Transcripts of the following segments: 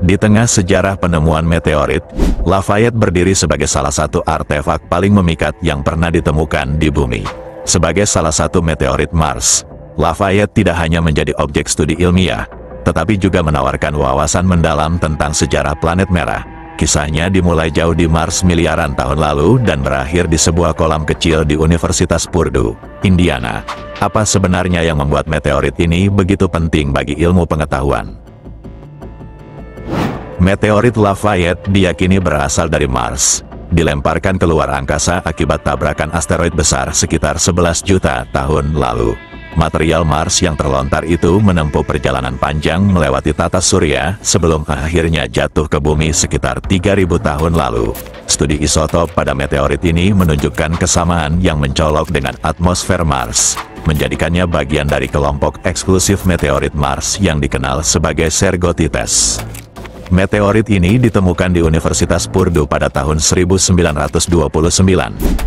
Di tengah sejarah penemuan meteorit, Lafayette berdiri sebagai salah satu artefak paling memikat yang pernah ditemukan di bumi. Sebagai salah satu meteorit Mars, Lafayette tidak hanya menjadi objek studi ilmiah, tetapi juga menawarkan wawasan mendalam tentang sejarah planet merah. Kisahnya dimulai jauh di Mars miliaran tahun lalu dan berakhir di sebuah kolam kecil di Universitas Purdue, Indiana. Apa sebenarnya yang membuat meteorit ini begitu penting bagi ilmu pengetahuan? Meteorit Lafayette diyakini berasal dari Mars, dilemparkan ke luar angkasa akibat tabrakan asteroid besar sekitar 11 juta tahun lalu. Material Mars yang terlontar itu menempuh perjalanan panjang melewati tata surya sebelum akhirnya jatuh ke bumi sekitar 3.000 tahun lalu. Studi isotop pada meteorit ini menunjukkan kesamaan yang mencolok dengan atmosfer Mars, menjadikannya bagian dari kelompok eksklusif meteorit Mars yang dikenal sebagai Cergotites. Meteorit ini ditemukan di Universitas Purdue pada tahun 1929,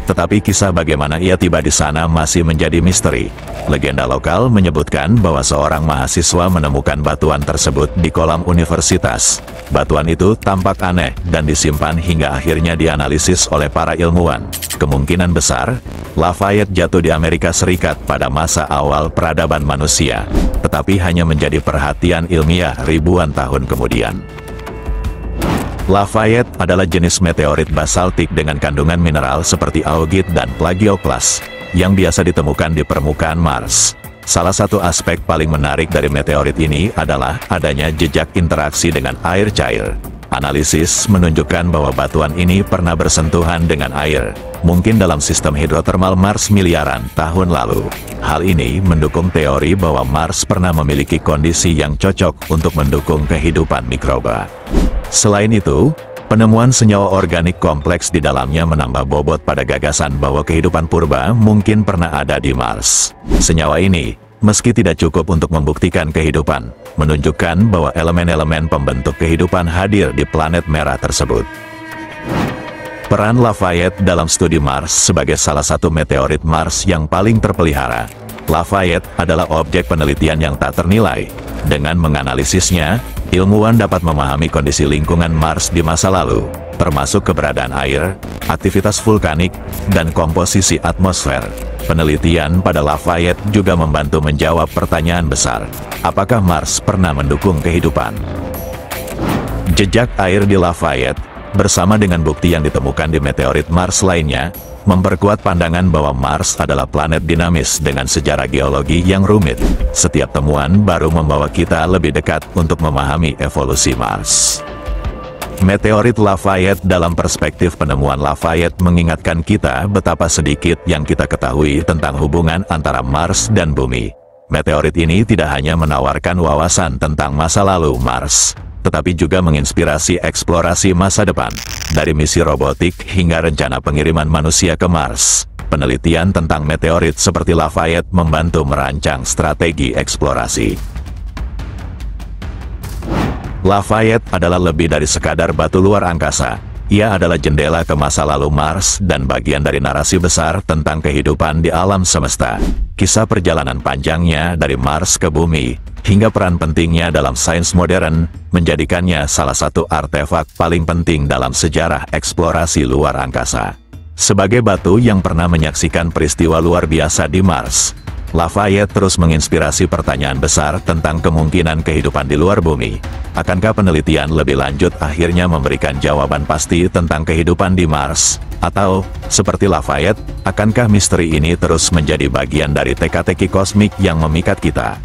tetapi kisah bagaimana ia tiba di sana masih menjadi misteri. Legenda lokal menyebutkan bahwa seorang mahasiswa menemukan batuan tersebut di kolam universitas. Batuan itu tampak aneh dan disimpan hingga akhirnya dianalisis oleh para ilmuwan. Kemungkinan besar, Lafayette jatuh di Amerika Serikat pada masa awal peradaban manusia, tetapi hanya menjadi perhatian ilmiah ribuan tahun kemudian. Lafayette adalah jenis meteorit basaltik dengan kandungan mineral seperti augit dan plagioklas, yang biasa ditemukan di permukaan Mars. Salah satu aspek paling menarik dari meteorit ini adalah adanya jejak interaksi dengan air cair. Analisis menunjukkan bahwa batuan ini pernah bersentuhan dengan air, mungkin dalam sistem hidrotermal Mars miliaran tahun lalu. Hal ini mendukung teori bahwa Mars pernah memiliki kondisi yang cocok untuk mendukung kehidupan mikroba. Selain itu, penemuan senyawa organik kompleks di dalamnya menambah bobot pada gagasan bahwa kehidupan purba mungkin pernah ada di Mars. Senyawa ini, meski tidak cukup untuk membuktikan kehidupan, menunjukkan bahwa elemen-elemen pembentuk kehidupan hadir di planet merah tersebut. Peran Lafayette dalam studi Mars sebagai salah satu meteorit Mars yang paling terpelihara. Lafayette adalah objek penelitian yang tak ternilai. Dengan menganalisisnya, ilmuwan dapat memahami kondisi lingkungan Mars di masa lalu, termasuk keberadaan air, aktivitas vulkanik, dan komposisi atmosfer. Penelitian pada Lafayette juga membantu menjawab pertanyaan besar, apakah Mars pernah mendukung kehidupan? Jejak air di Lafayette, bersama dengan bukti yang ditemukan di meteorit Mars lainnya, memperkuat pandangan bahwa Mars adalah planet dinamis dengan sejarah geologi yang rumit. Setiap temuan baru membawa kita lebih dekat untuk memahami evolusi Mars. Meteorit Lafayette dalam perspektif penemuan Lafayette mengingatkan kita betapa sedikit yang kita ketahui tentang hubungan antara Mars dan bumi. Meteorit ini tidak hanya menawarkan wawasan tentang masa lalu Mars, tetapi juga menginspirasi eksplorasi masa depan. Dari misi robotik hingga rencana pengiriman manusia ke Mars, penelitian tentang meteorit seperti Lafayette membantu merancang strategi eksplorasi. Lafayette adalah lebih dari sekadar batu luar angkasa. Ia adalah jendela ke masa lalu Mars dan bagian dari narasi besar tentang kehidupan di alam semesta. Kisah perjalanan panjangnya dari Mars ke bumi, hingga peran pentingnya dalam sains modern, menjadikannya salah satu artefak paling penting dalam sejarah eksplorasi luar angkasa. Sebagai batu yang pernah menyaksikan peristiwa luar biasa di Mars, Lafayette terus menginspirasi pertanyaan besar tentang kemungkinan kehidupan di luar bumi. Akankah penelitian lebih lanjut akhirnya memberikan jawaban pasti tentang kehidupan di Mars? Atau, seperti Lafayette, akankah misteri ini terus menjadi bagian dari teka-teki kosmik yang memikat kita?